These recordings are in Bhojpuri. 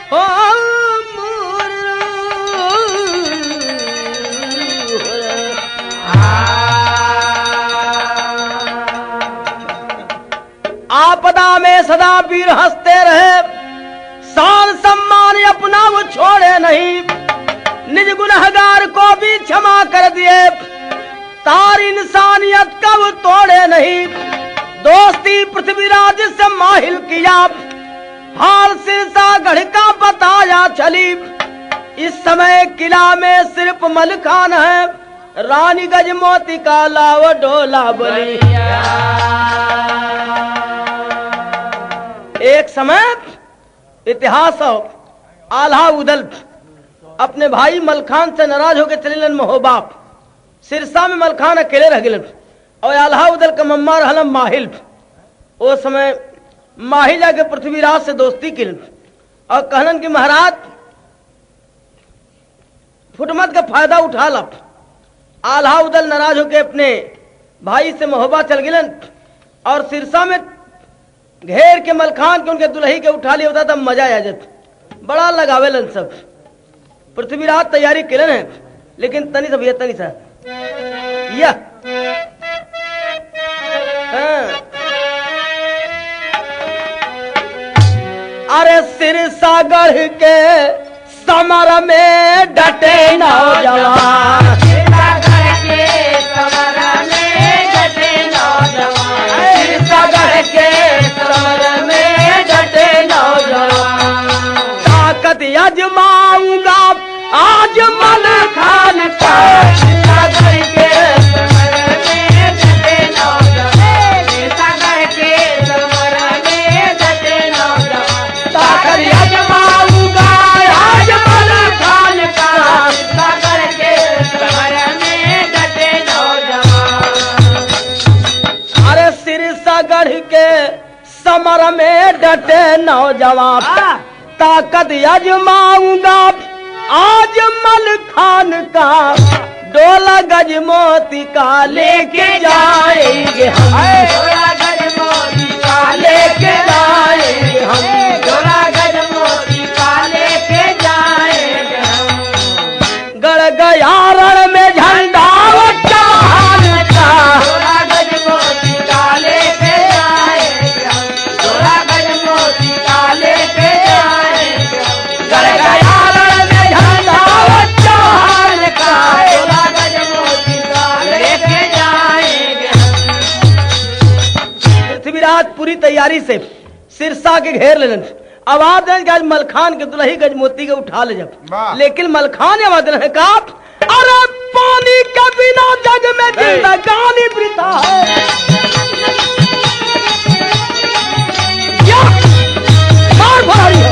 हो आपदा में सदा वीर हंसते रहे, शान सम्मान अपना वो छोड़े नहीं, निज गुनहगार को भी क्षमा कर दिए, तार इंसानियत का वो तोड़े नहीं, दोस्ती पृथ्वीराज से माहिल किया, हाल सिरसागढ़ का बताया चली। इस समय किला में सिर्फ मलखान है, रानी गजमोती का लाव डोला बली। एक समय इतिहास आल्हा उदल अपने भाई मलखान से नाराज होकर चले महोबा। सिरसा में मलखान अकेले रह गए और आल्हा उदल का मम्मा रहलम माहिल। उस समय माहिल जाके पृथ्वीराज से दोस्ती की और कहलन कि महाराज फुटमत का फायदा उठा लब। आल्हा उदल नाराज होकर अपने भाई से महोबा चल गए और सिरसा में घेर के मलखान के उनके दुल्ही के उठा लिया होता, तब मजा आ जाता, बड़ा लगावेलन सब। पृथ्वीराज तैयारी केलन है, लेकिन तनी सा भैया तनी सा या अरे सिरसागढ़ के समर में डटे नौजवान, सिरसागढ़ के समर में डटे नौजवान, सिरसागढ़ के समर में डटे नौजवान। ताकत आजमाऊंगा आज मलखान का, सिरसागढ़ के समर में डटे नौजवान, सिरसागढ़ के समर में डटे नौजवान। ताकत आजमाऊंगा आज मलखान का, सिरसागढ़ के समर में डटे नौजवान। अरे सिरसागढ़ के समर में डटे नौजवान, ताकत आजमाऊंगा आज मलखान का, डोला गजमोती का लेके जाएंगे हम, डोला गजमोती का लेके जाएंगे हम, डोला गजमोती का लेके जाएंगे हम। गड़ गया रण में झंडा वो चौहान का, डोला गजमोती का लेके जाएंगे हम, डोला गजमोती का लेके जाएंगे हम। गड़ गया रण में झंडा वो चौहान का, डोला गजमोती का लेके जाएंगे हम। पृथ्वीराज पूरी तैयारी से सिरसा के घेर लेलन। आवाज है कि मलखान के दुल्ही गजमोती के उठा ले जब, लेकिन मलखान आवाज है का अरे पानी के बिना जग में जिंदगानी वृथा है। क्या मार भरारी है,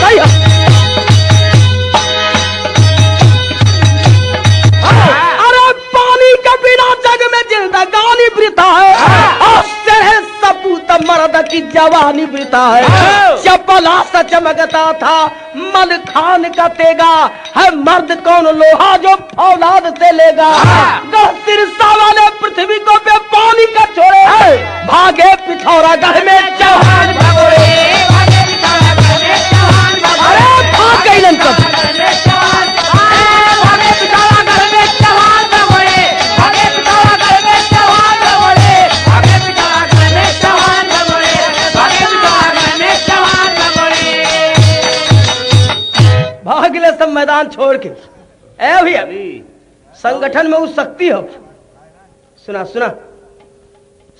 सही है। अरे पानी के बिना जग में जिंदगानी वृथा है, सपूत मर्द की जवानी वृथा है। चपला सा चमकता था मलखान का तेगा, है मर्द कौन लोहा जो औलाद से लेगा। सिरसा वाले पृथ्वी को पे पानी का छोड़े, भागे पिथौरागढ़ में चौहान भगोड़े, अरे भाग गई सब। भागले सब मैदान छोड़ के। ए भैया संगठन में वो शक्ति हो, सुना सुना,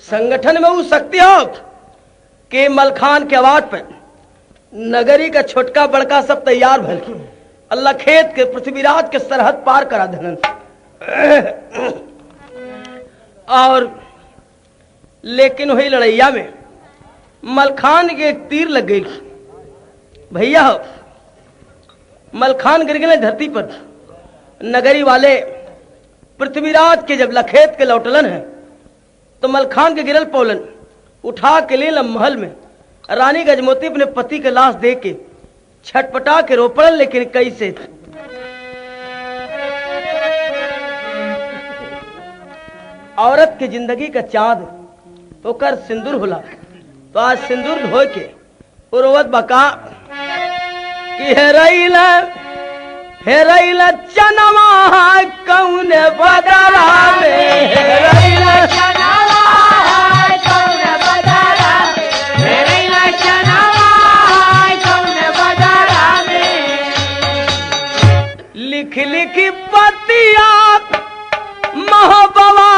संगठन में वो शक्ति हो कि मलखान के आवाज पे नगरी का छोटका बड़का सब तैयार भल, अल्लाह खेत के पृथ्वीराज के सरहद पार करा देन। और लेकिन वही लड़ैया में मलखान के एक तीर लग गई भैया। मलखान गिर गए धरती पर। नगरी वाले पृथ्वीराज के जब लखेत के लौटलन है तो मलखान के गिरल पौलन उठा के ले महल में। रानी गजमोती अपने पति के लाश दे के छटपटा के रोपड़न, लेकिन कैसे औरत की जिंदगी का चांद होकर सिंदूर होला, तो आज सिंदूर धो के उर्वत बका कि हेरैल चनवा कौन बदरा में हेरैल चनवा कौन बदरा में हेरैल चनवा कौन बदरा में लिख लिख पतिया महबवा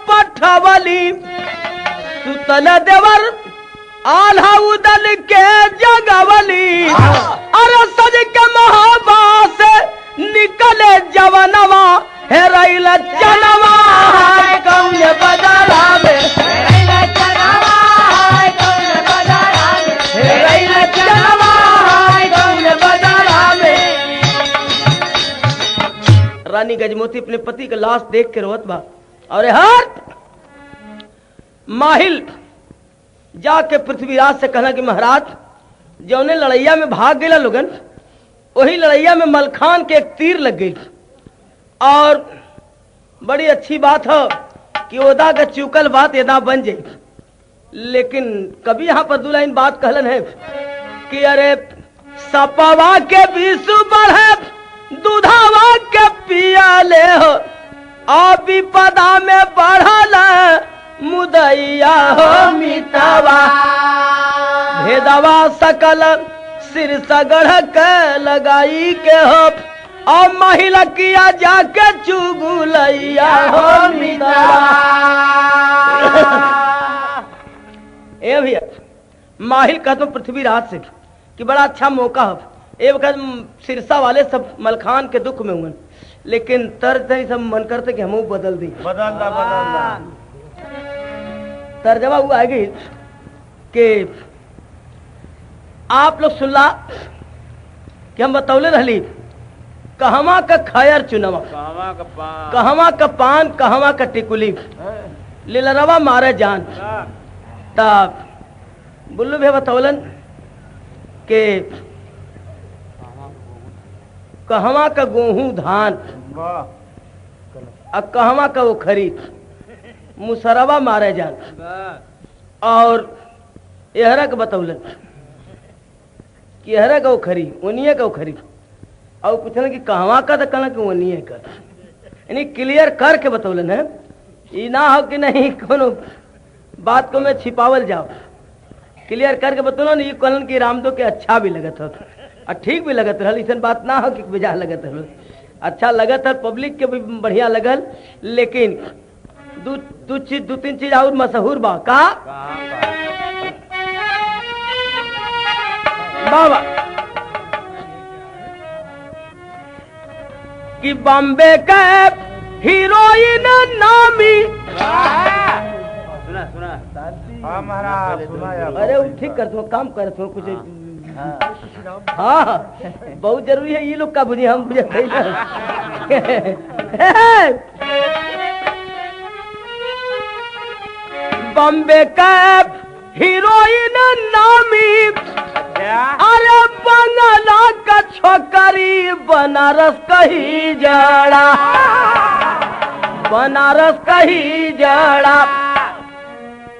पठवली सुतल देवर आल्हा उदल के जगवली अरे सज के महबा से निकले जवनवा हेरैल चनवा कौन बदरा में हेरैल चनवा कौन बदरा में हेरैल चनवा कौन बदरा में। रानी गजमोती अपने पति का लाश देख के रोत बा और हर माहिल जाके पृथ्वीराज से कहना कि महाराज जौने लड़ैया में भाग गया लोगन वही लड़ैया में मलखान के एक तीर लग गई और बड़ी अच्छी बात है कि ओदा का चुकल बात यदा बन जाए। लेकिन कभी यहाँ पर दो लाइन बात कहलन है कि अरे सपवा के विषु बढ़े दूधावा के पिया ले हो और विपदा में बढ़ल मुदैया हो मितावा भेदवा सकल सिर सगढ़ के लगाई के हो और महिला किया जाके चुगुलैया हो मितावा। ए भैया माहिल कहते पृथ्वीराज से कि बड़ा अच्छा मौका हो ए वक्त सिरसा वाले सब मलखान के दुख में हुए लेकिन तर सब मन करते कि हम बदल दी बदल तर्जमा हुआ है कि आप लोग सुनला कि हम बतौले रहली कहवा का खैर चुनवा कहवा का पान कहवा का टिकुली लीलरवा मारे जान तब बुल्लू भी बतौलन के कहवा का गेहूं धान और कहवा का वो खरीद मुसरवा मारे जान और एहरा के बतौलन कि एहरा का खरी उनिए का खरी और पूछना कि कहवा का तो कहना कि उनिए का यानी क्लियर करके बतौलन है ये ना हो कि नहीं कोनो बात को मैं छिपावल जाओ क्लियर करके बतौलन ये कहलन कि रामदो के अच्छा भी लगत हो और ठीक भी लगत रहा ऐसा बात ना हो कि बेजा लगत रहा अच्छा लगत है पब्लिक के भी बढ़िया लगल लेकिन दो तीन चीज और मशहूर बा का बाबा कि बॉम्बे का हीरोइन नामी सुना सुना हाँ महाराज सुना अरे ठीक कर तुम काम कर तुम कुछ हाँ बहुत जरूरी है ये लोग का बुझे हम बुझे बॉम्बे का हीरोइन नामी अरे बंगला का छोकरी बनारस कही जड़ा बनारस कही जड़ा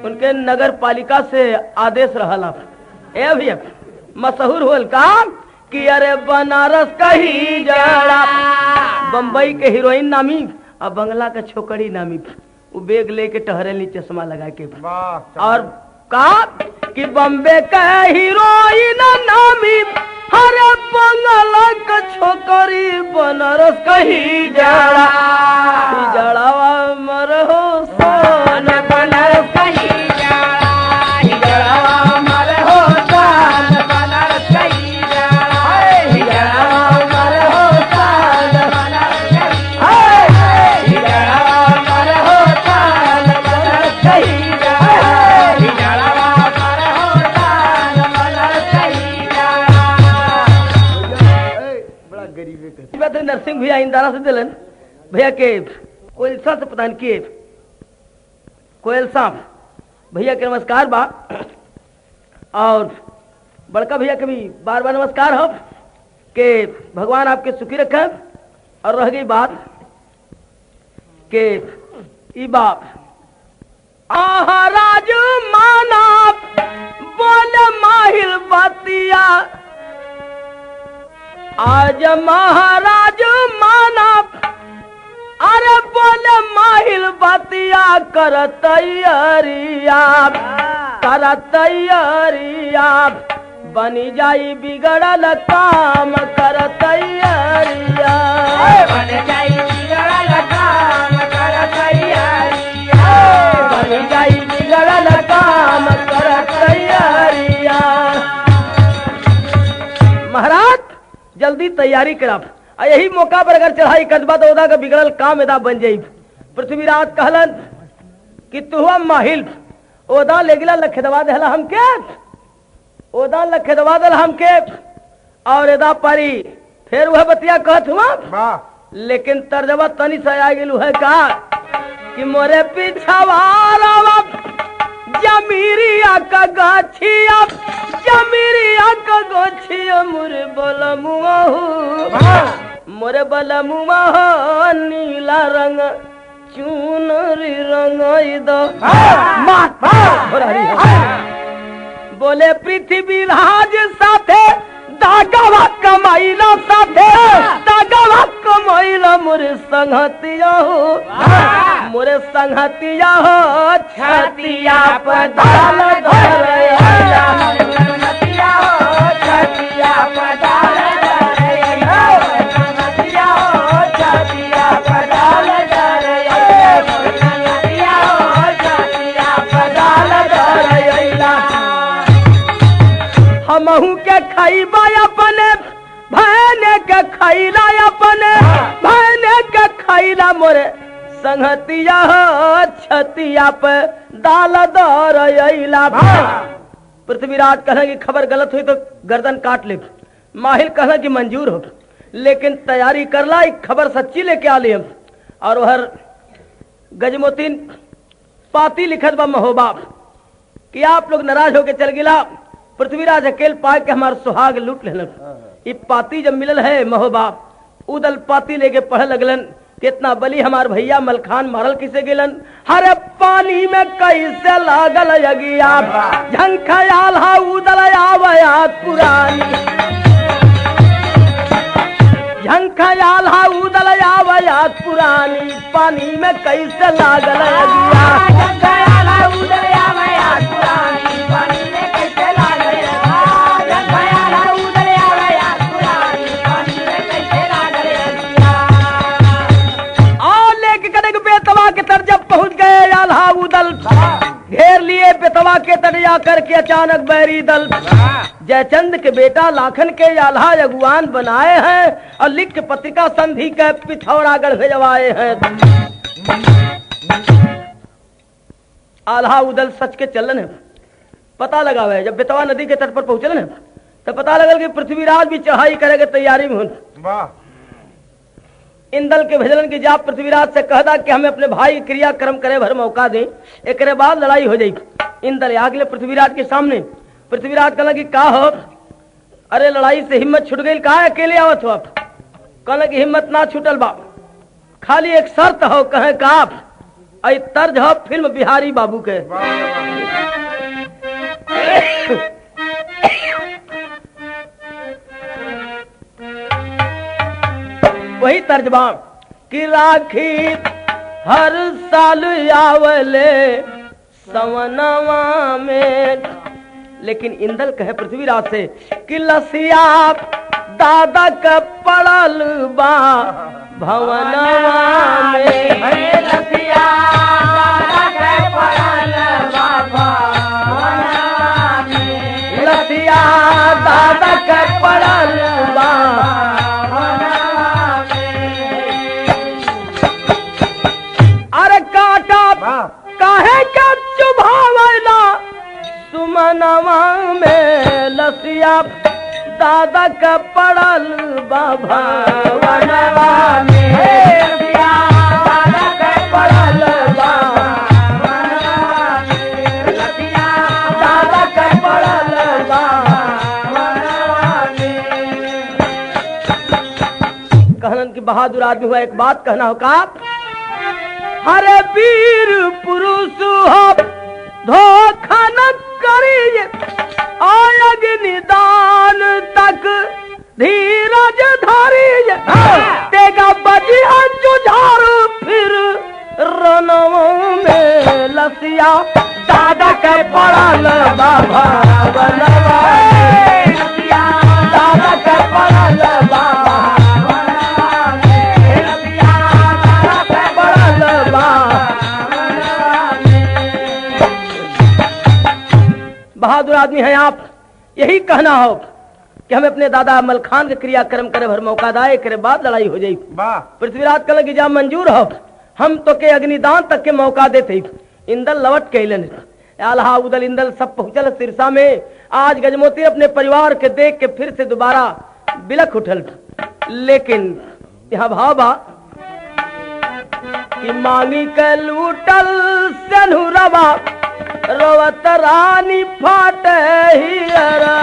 उनके नगर पालिका से आदेश रहला ए भैया मशहूर होल का कि अरे बनारस कही जड़ा बम्बई के हीरोइन नामी और बंगला का छोकरी नामी वो बेग लेके टहरेली चश्मा लगा के और कहा कि बम्बे का हीरोइन नामी हरे बंगला का छोकरी बनारस कही जड़ा जड़ावा मर हो सोन बनारस कही जड़ा मर हो सोन बनारस कही नरसिंह भैया इंदारा से दिलन भैया के कोयलसा से प्रदान किए कोयलसा भैया के नमस्कार बा और बड़का भैया के भी बार बार नमस्कार हो कि भगवान आपके सुखी रखे। और रह गई बात के ई बाप राज माना बोल माहिर बाती आज महाराज माना अरे बोले माहिल बतिया कर तैयारिया बनी जाई बिगड़ल काम कर तैयारिया बन जाई बिगड़ल काम कर तैयारिया बन जाई बिगड़ल काम कर तैयारिया। महाराज जल्दी तैयारी करा, यही मौका पर अगर चढ़ाई कदबा तो ओदा का बिगड़ल काम एदा बन जाई। पृथ्वीराज कहलन कि तू माहिल ओदा ले गिला लखेदवा देहला हमके, ओदा लखेदवा दल हमके और एदा पारी फिर वह बतिया कहत हुआ, लेकिन तर्जबा तनी से आ गेलू है का कि मोरे पिछवाड़ा जमीरिया का गाछिया जमीरिया का गोछिया मोरे बलमुआ मोरे बलमुआ नीला रंग चुनरी रंगाई दो बोले पृथ्वी राज साथे दागवा कमाइला साथे दागवा कमाइला मोरे संगतिया हो छतिया पर डाल धरैया छतिया हो छतिया पर डाल धरैया छतिया हो छतिया पर डाल धरैया छतिया हो छतिया पर डाल धरैया। हमहू के खैबा अपने भैने के खैला अपने भैने के खैला मोरे संगतिया हो छतिया पे डाल दरैया। पृथ्वीराज कहना कि खबर गलत हुई तो गर्दन काट ले, माहिल कहना कि मंजूर हो, लेकिन तैयारी कर ला खबर सच्ची लेके आ ले। और वह गजमोतीन पाती लिखत बा महोबा कि आप लोग नाराज होके चल गिला, पृथ्वीराज अकेल पाए के हमार सुहाग लूट लेलन। ये पाती जब मिलल है महोबा उदल पाती लेके पढ़ लगलन कितना बली हमार भैया मलखान मारल किसे गेलन, हरे पानी में कैसे लागल यगिया झंखयाल हा उदल आवयात पुरानी झंखयाल हा उदल आवयात पुरानी पानी में कैसे लागल यगिया झंखयाल हा उदल आवयात पुरानी पानी में कैसे लागल झंखयाल हा उदल आवयात पुरानी पानी में कैसे लागल यगिया। बेतवा के तर जब पहुंच गए आल्हा उदल घेर लिए बेतवा के तर जाकर के अचानक बैरी दल जयचंद के बेटा लाखन के आल्हा अगुवान बनाए हैं और लिख के पत्रिका संधि के पिथौरागढ़ भेजवाए हैं। आल्हा उदल सच के चलन है पता लगा हुआ है। जब बेतवा नदी के तट पर पहुंचल न तो पता लगल कि पृथ्वीराज भी चढ़ाई करेगा तैयारी में हो। इन दल के भेजलन की जा पृथ्वीराज से कहदा कि हमें अपने भाई क्रियाक्रम करे भर मौका दें, एक बाद लड़ाई हो जाएगी। इन दल आ गए पृथ्वीराज के सामने। पृथ्वीराज कहला कि का हो, अरे लड़ाई से हिम्मत छूट गई, का अकेले आवत हो आप? कहला कि हिम्मत ना छूटल बा, खाली एक शर्त हो कहे का आप आई तर्ज हो फिल्म बिहारी बाबू के। वही तर्जमा कि राखी हर साल आवले सवनवा में, लेकिन इंदल कहे पृथ्वीराज से कि लसिया दादा का पड़ल बा भवनवा में लसिया दादा का पड़ल बा भवनवा में लसिया दादा का पड़ल बा काहे का चुभावला सुमनवा में लसिया दादा का पड़ल बाबा वनवा में लसिया दादा का पड़ल बाबा लसिया दादा का पड़ल बाबा कहलन की बहादुर आदमी हुआ। एक बात कहना हो का हरे वीर पुरुष हो धोखा न करिए अग्निदान तक धीरज आदमी हैं आप, यही कहना हो कि हमें अपने दादा मलखान के क्रियाक्रम करे भर मौका दाए करे बाद लड़ाई हो जाई। पृथ्वीराज कहल कि जा मंजूर हो, हम तो के अग्निदान तक के मौका देते। इंदल लवट के अलन, आल्हा उदल इंदल सब पहुंचल सिरसा में। आज गजमोती अपने परिवार के देख के फिर से दोबारा बिलख उठल, लेकिन यहाँ भाबा कि मांगी के लूटल सेनुरवा रोवत रानी फाटे हियरा।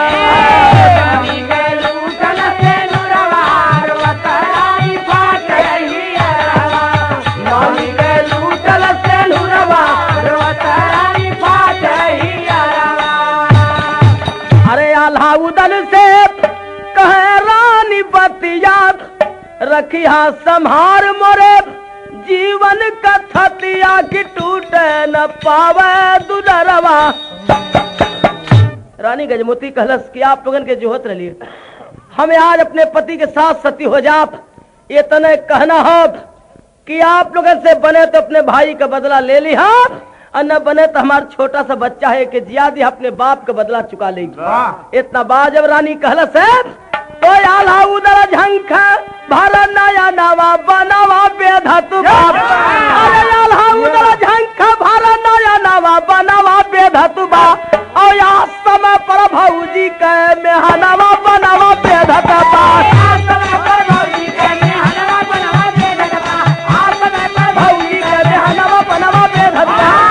मांगी के लूटल सेनुरवा रोवत रानी फाटे हियरा। मांगी के लूटल सेनुरवा रोवत रानी फाटे हियरा। अरे आल्हा उदल से कहे रानी बतिया रखिया संहार मोरे जीवन का थतिया की टूटे न पावे दुलरवा। रानी गजमोती कहलस कि आप लोगन के जोहत रहिए, हमें आज अपने पति के साथ सती हो जाप। ये तने कहना हो कि आप लोगन से बने तो अपने भाई का बदला ले लिया, और न बने तो हमारा छोटा सा बच्चा है कि जियादी अपने बाप का बदला चुका लेगी। इतना बात जब रानी कहलस है तो आल्हा उदल झंख भर नया नवा बनवा बेधतु बाप। अरे आल्हा उदल झंख भर नया नवा बनवा बेधतु बाप। और या समय पर भौजी के मेहनवा बनवा बेधत बाप। भौजी के मेहनवा बनवा बेधत बाप। भौजी के मेहनवा बनवा बेधत बाप।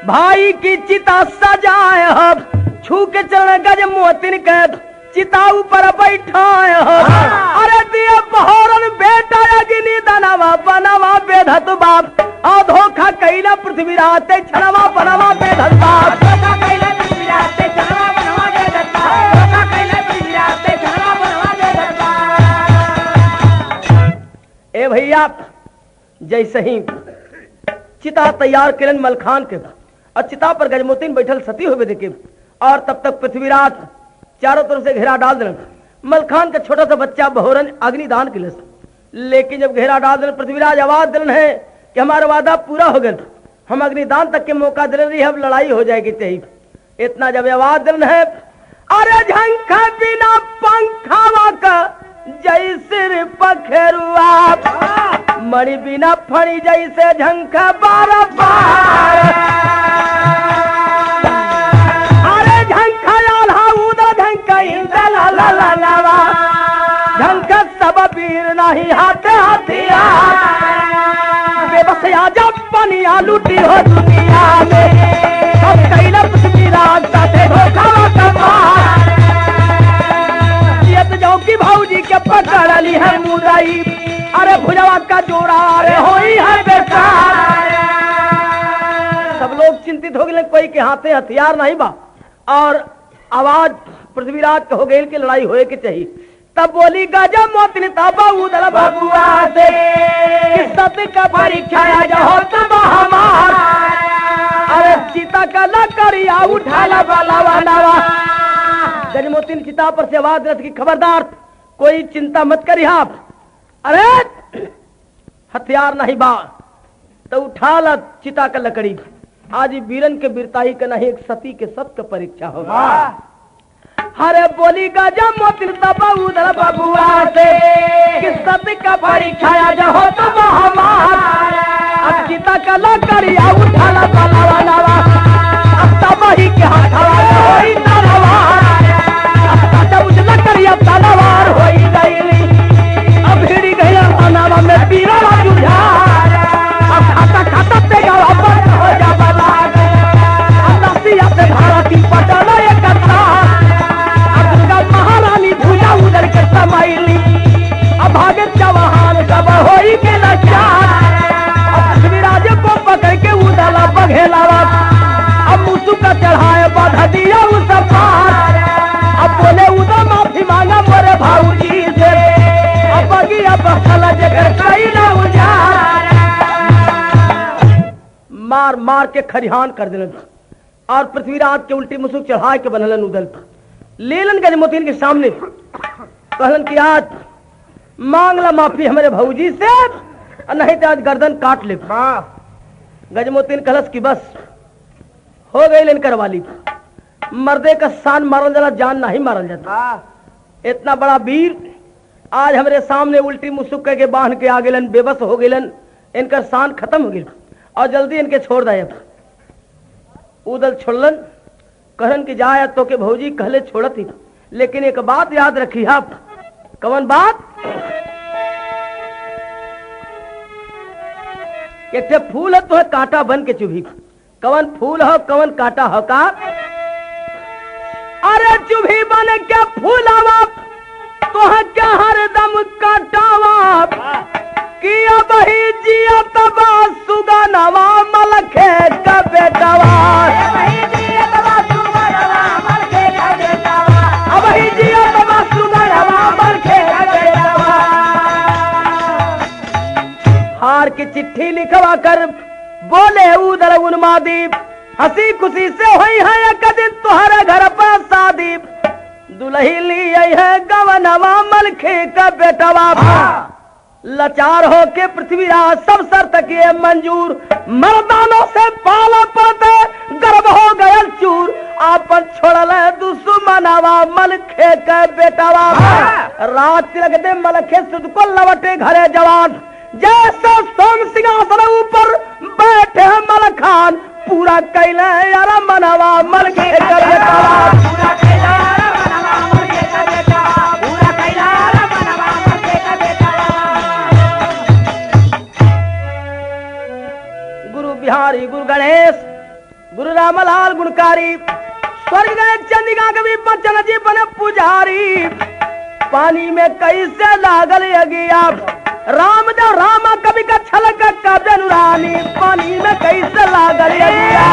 भाई की चिता सजाए हब, छू के चरण गज मोतिन के चिता ऊपर बैठाए हब। अरे दिए बहोरन बेटा अग्नि दनवा बनवा बेधत बाप। आ धोखा कैला पृथ्वीराज ते छनवा बनवा बेधत बाप। धोखा कैला पृथ्वीराज ते छनवा बनवा बेधत बाप। धोखा कैला पृथ्वीराज ते छनवा बनवा बेधत बाप। ए भैया जैसे ही चिता तैयार करें मलखान के और चिता पर गजमोती बैठल सती हुए देखे, और तब तक पृथ्वीराज चारों तरफ से घेरा डाल देना। मलखान का छोटा सा बच्चा बहोरन अग्निदान के लिए, लेकिन जब घेरा डाल देना पृथ्वीराज आवाज दिलन है कि हमारा वादा पूरा हो गया, हम अग्निदान तक के मौका दे रही है, अब लड़ाई हो जाएगी चाहिए। इतना जब आवाज दिलन है, अरे झंखा बिना पंखावा का जैसे पखेरुआ, मणि बिना फणी जैसे झंखा बार बार। अरे झंखा आल्हा उदल झंखा इंदल ललनवा, झंखा सब वीर नहीं हाथे हथियार। बेबस आजा पनिया लूटी हो दुनिया में, सब कैला पृथ्वीराज साथे धोखा कमार। जाओ की भौजी के पकड़ ली है मुराई, अरे भुजवा का जोड़ा अरे होई है बेकार। सब लोग चिंतित हो गए, कोई के हाथे हथियार नहीं बा, और आवाज पृथ्वीराज हो गई कि लड़ाई होए के चाहिए। तब बोली गजब मोतिन तबा उदल बबुआ से कि सत्य का परीक्षा जो हो तब हमार। अरे सीता का लकड़िया उठाला बलवा नवा। गजमोती ने चिता पर से आवाज की खबरदार कोई चिंता मत करी आप, अरे हथियार नहीं बा तो उठा ला चिता का लकड़ी। आज वीरन के वीरताई का नहीं एक सती के सत का परीक्षा होगा। अरे बोली गजब मोतिन तबा उदल बबुआ से कि सती का परीक्षा जो हो तब हमार। अब चिता का लकड़िया उठा ला बलवा नवा, अब तब ही के हथवा होई तलवार। करिया तलवार होई गई, अब भिड़ी गई अनावा में पीरा जुझार। अब खाता खाता पे गवा बंद हो जा बला, अब नसिया से भारती पटल एक कतार। अब दुर्गा महारानी भुजा उधर के समैली, अब भागे जवान सब होई के लाचार। अब पृथ्वीराज को पकड़ के उदला बघेलावा, अब मुसु का चढ़ाए बाधा दिया उस पार। अब बोले उदा माफी मांगा मोरे भाऊजी से, अब बगिया बखला जगर कैला उजार। मार मार के खरिहान कर दिलन, और पृथ्वीराज के उल्टी मुसुक चढ़ाए के बनलन उदल। लीलन गजमोतीन के सामने कहलन कि आज मांगला माफी हमारे भौजी से, नहीं तो आज गर्दन काट ले। गजमोतीन कहलस कि बस हो गई लेन करवाली, मर्दे का शान मारल जाला, जान नहीं मारल जाता। इतना बड़ा वीर आज हमारे सामने उल्टी मुसुक के बांध के आ गेलन, बेबस हो गेलन, इनका शान खत्म हो गई और जल्दी इनके छोड़ दे। उदल छोड़लन, कहन कि जाए तो के भौजी कहले छोड़त ही, लेकिन एक बात याद रखी आप। कवन बात? एक फूल है तो है कांटा बन के चुभी। कवन फूल हो कवन कांटा हो का? अरे चुभी बन के फूलावा तो है क्या हरदम काटावा कि अब ही जिया तबा सुगनवा मलखे का बेटावा। हार की चिट्ठी लिखवा कर बोले उदल उन्मादी, हंसी खुशी से हुई है एक दिन तुम्हारे घर पर शादी, दुल्ही ली है गवनवा मलखे का बेटवा। लाचार हो के पृथ्वीराज सब शर्त किए मंजूर, मर्दानों से पाला पड़ते गर्भ हो गया चूर, आप छोड़ल दुश्मनवा मलखे का बेटवा। रात तिलक दे मलखे सुध को लवटे घरे जवान, जैसे सोम सिंहासन ऊपर बैठे हैं मलखान, पूरा कैले यार मनवा मलखे का बेटवा। गुरु बिहारी, गुरु गणेश, गुरु रामलाल गुणकारी, स्वर्ग गए चंदिका कवि बच्चन जी बने पुजारी। पानी में कैसे लागल अगिया रामदेव रामा कवि का छलक का बेनुरानी, पानी में कैसे लागल अगिया।